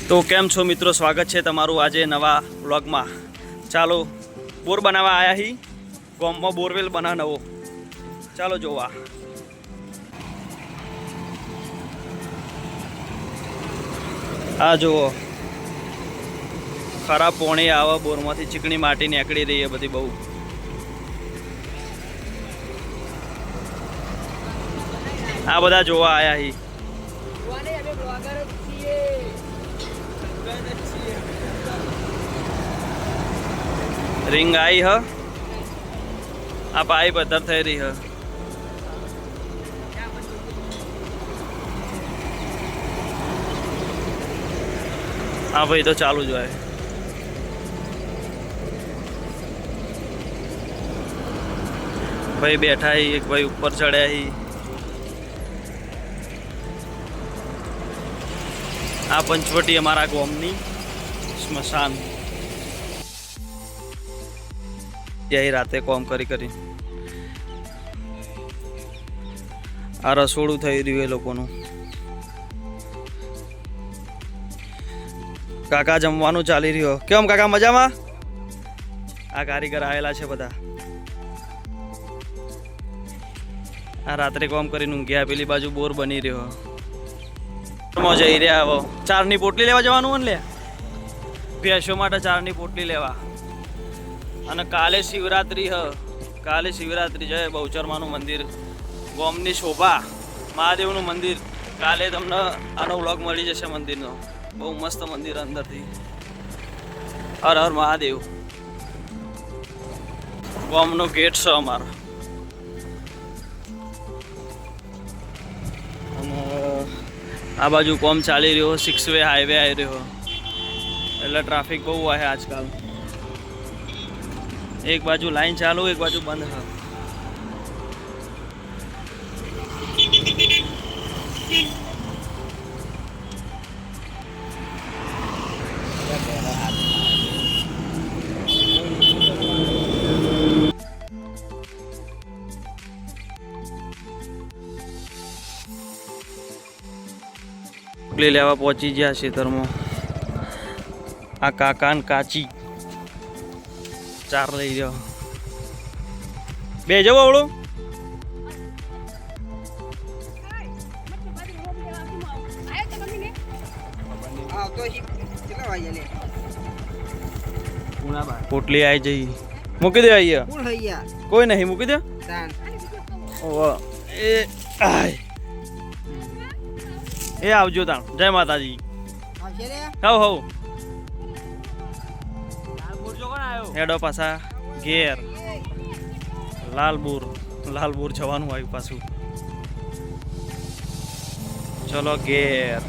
તો કેમ છો મિત્રો, સ્વાગત છે તમારું આજે નવા વ્લોગમાં। ચાલો બોર બનાવવા આવ્યા હી, ગામમાં બોરવેલ બના નવો, ચાલો જોવા। આ જુઓ ખરાબ પોણી આવે બોરમાંથી, ચીકણી માટી નીકળી રહી છે બધી બહુ। આ બધા જોવા આવ્યા હી। रिंग आई है, आ पाइप अदर थे रही है। हाँ भाई तो चालू जो है भाई बैठा ही, एक भाई ऊपर चढ़ा ही। आ पंचवटी हमारा गामनी स्मशान, यही राते काम करी करी आ रसोड़ू थई रह्यु ए लोकोनुं। काका जमवानुं चाली रह्यो, केम काका मजामां? आ कारीगर आवेला छे बधा। आ रात्रे काम करीने ऊंघ्या, पेली बाजू बोर बनी रह्यो। जई रह्या हवे चारनी पोटली लेवा जवानुं होय ने, ले भैंसो माटे चारनी पोटली लेवा। અને કાલે શિવરાત્રી હ, કાલે શિવરાત્રી છે। બહુચરમાનું મંદિર, ગામની શોભા, મહાદેવનું મંદિર। કાલે તમને આનો વ્લોગ મળી જશે મંદિરનો, બહુ મસ્ત મંદિર અંદરથી। હર હર મહાદેવ। ગામનો ગેટ છે અમારો। અને આ બાજુ કોમ ચાલી રહ્યો, 6 વે હાઈવે આવી રહ્યો, એટલે ટ્રાફિક બહુ હોય આજકાલ। एक बाजू लाइन चालू, एक बाजू बंद है। ले लेवा पहुंची गया खेतर में। आ काका न काची चार लई जाओ, बे जाओ आवड़ो। पोटली आई जई, मूकी दे आई है, कोई नहीं मूकी दे। ए आवजो ताण, जय माताजी। हाउ हाउ हेडो पासा घेर लालबूर जवानुं आव्युं पाछुं। चलो घेर।